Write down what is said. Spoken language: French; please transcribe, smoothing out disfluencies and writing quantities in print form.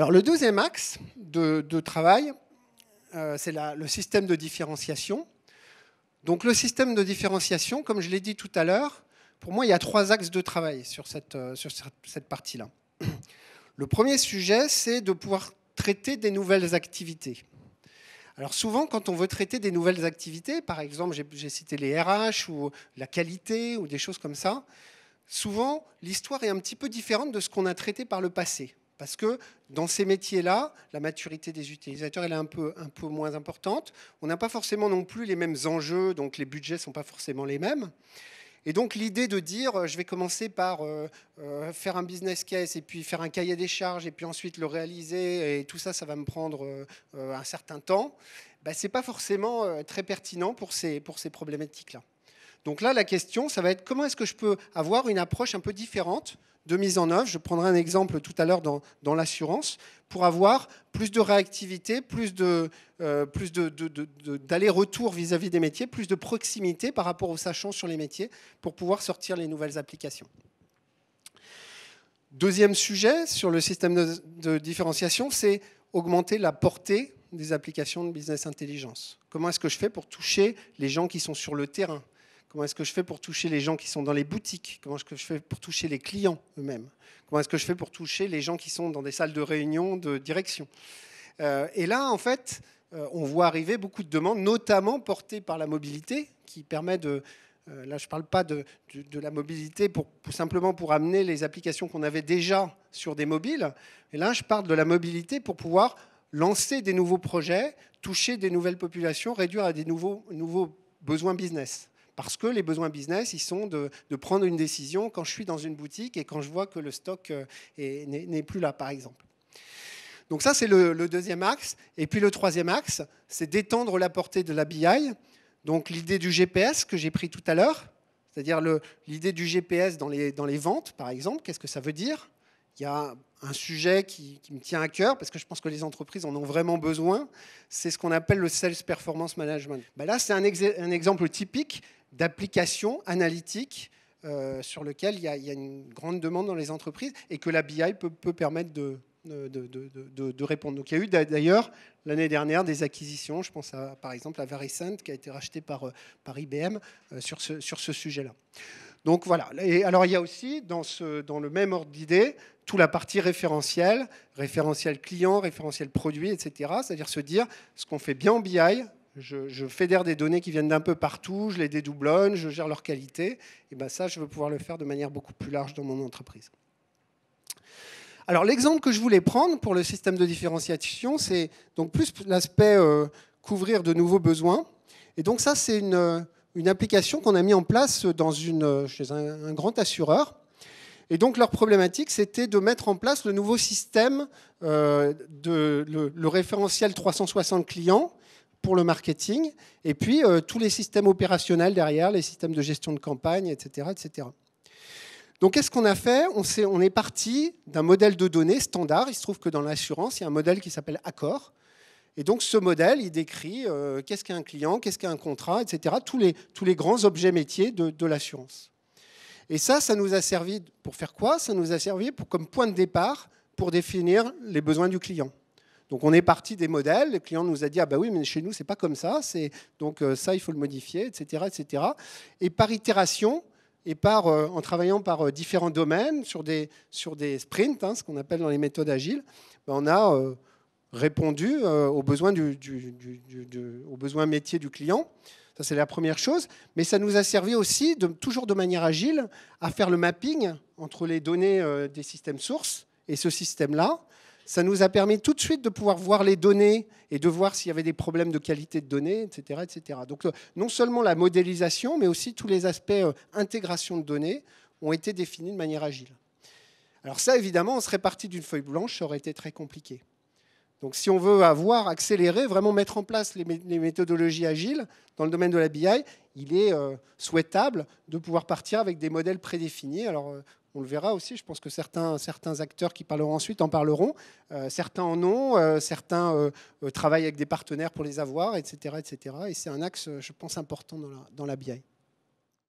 Alors le deuxième axe de travail, c'est le système de différenciation. Donc le système de différenciation, comme je l'ai dit tout à l'heure, pour moi, il y a 3 axes de travail sur cette partie-là. Le premier sujet, c'est de pouvoir traiter des nouvelles activités. Alors souvent, quand on veut traiter des nouvelles activités, par exemple, j'ai cité les RH ou la qualité ou des choses comme ça, souvent, l'histoire est un petit peu différente de ce qu'on a traité par le passé. Parce que dans ces métiers-là, la maturité des utilisateurs elle est un peu moins importante. On n'a pas forcément non plus les mêmes enjeux, donc les budgets ne sont pas forcément les mêmes. Et donc l'idée de dire, je vais commencer par faire un business case et puis faire un cahier des charges et puis ensuite le réaliser et tout ça, ça va me prendre un certain temps, ben, ce n'est pas forcément très pertinent pour ces problématiques-là. Donc là, la question, ça va être comment est-ce que je peux avoir une approche un peu différente de mise en œuvre. Je prendrai un exemple tout à l'heure dans l'assurance, pour avoir plus de réactivité, plus d'aller-retour vis-à-vis des métiers, plus de proximité par rapport aux sachants sur les métiers, pour pouvoir sortir les nouvelles applications. Deuxième sujet sur le système de différenciation, c'est augmenter la portée des applications de business intelligence. Comment est-ce que je fais pour toucher les gens qui sont sur le terrain ? Comment est-ce que je fais pour toucher les gens qui sont dans les boutiques? Comment est-ce que je fais pour toucher les clients eux-mêmes? Comment est-ce que je fais pour toucher les gens qui sont dans des salles de réunion, de direction? Et là, en fait, on voit arriver beaucoup de demandes, notamment portées par la mobilité, qui permet de... là, je ne parle pas de la mobilité simplement pour amener les applications qu'on avait déjà sur des mobiles. Et là, je parle de la mobilité pour pouvoir lancer des nouveaux projets, toucher des nouvelles populations, réduire à des nouveaux besoins business. Parce que les besoins business, ils sont de prendre une décision quand je suis dans une boutique et quand je vois que le stock n'est plus là, par exemple. Donc ça, c'est le deuxième axe. Et puis le troisième axe, c'est d'étendre la portée de la BI. Donc l'idée du GPS que j'ai pris tout à l'heure, c'est-à-dire l'idée du GPS dans les ventes, par exemple, qu'est-ce que ça veut dire? Il y a un sujet qui me tient à cœur, parce que je pense que les entreprises en ont vraiment besoin, c'est ce qu'on appelle le Sales Performance Management. Ben là, c'est un exemple typique d'application analytique sur lequel il y a une grande demande dans les entreprises et que la BI peut permettre de répondre. Donc il y a eu d'ailleurs l'année dernière des acquisitions, je pense par exemple à Varicent qui a été racheté par IBM sur ce sujet-là. Donc voilà. Et alors il y a aussi dans le même ordre d'idée toute la partie référentiel client, référentiel produit, etc. C'est-à-dire se dire ce qu'on fait bien en BI. Je fédère des données qui viennent d'un peu partout, je les dédoublonne, je gère leur qualité. Et ben ça, je veux pouvoir le faire de manière beaucoup plus large dans mon entreprise. Alors l'exemple que je voulais prendre pour le système de différenciation, c'est donc plus l'aspect couvrir de nouveaux besoins. Et donc ça, c'est une application qu'on a mis en place chez un grand assureur. Et donc leur problématique, c'était de mettre en place le nouveau système, le référentiel 360 clients, pour le marketing, et puis tous les systèmes opérationnels derrière, les systèmes de gestion de campagne, etc. etc. Donc qu'est-ce qu'on a fait? On est parti d'un modèle de données standard. Il se trouve que dans l'assurance, il y a un modèle qui s'appelle Accor. Et donc ce modèle, il décrit qu'est-ce qu'un client, qu'est-ce qu'un contrat, etc. Tous les grands objets métiers de l'assurance. Et ça nous a servi pour faire quoi? Ça nous a servi comme point de départ pour définir les besoins du client. Donc on est parti des modèles, le client nous a dit « Ah bah oui, mais chez nous, c'est pas comme ça, donc ça, il faut le modifier, etc. etc. » Et par itération, et en travaillant par différents domaines, sur des sprints, ce qu'on appelle dans les méthodes agiles, on a répondu aux besoins aux besoins métiers du client. Ça, c'est la première chose. Mais ça nous a servi aussi, toujours de manière agile, à faire le mapping entre les données des systèmes sources et ce système-là. Ça nous a permis tout de suite de pouvoir voir les données et de voir s'il y avait des problèmes de qualité de données, etc. etc. Donc non seulement la modélisation, mais aussi tous les aspects intégration de données ont été définis de manière agile. Alors ça, évidemment, on serait parti d'une feuille blanche, ça aurait été très compliqué. Donc si on veut accélérer, vraiment mettre en place les méthodologies agiles dans le domaine de la BI, il est souhaitable de pouvoir partir avec des modèles prédéfinis. Alors on le verra aussi, je pense que certains acteurs qui parleront ensuite en parleront. Certains en ont, certains travaillent avec des partenaires pour les avoir, etc. etc. Et c'est un axe, je pense, important dans la BI.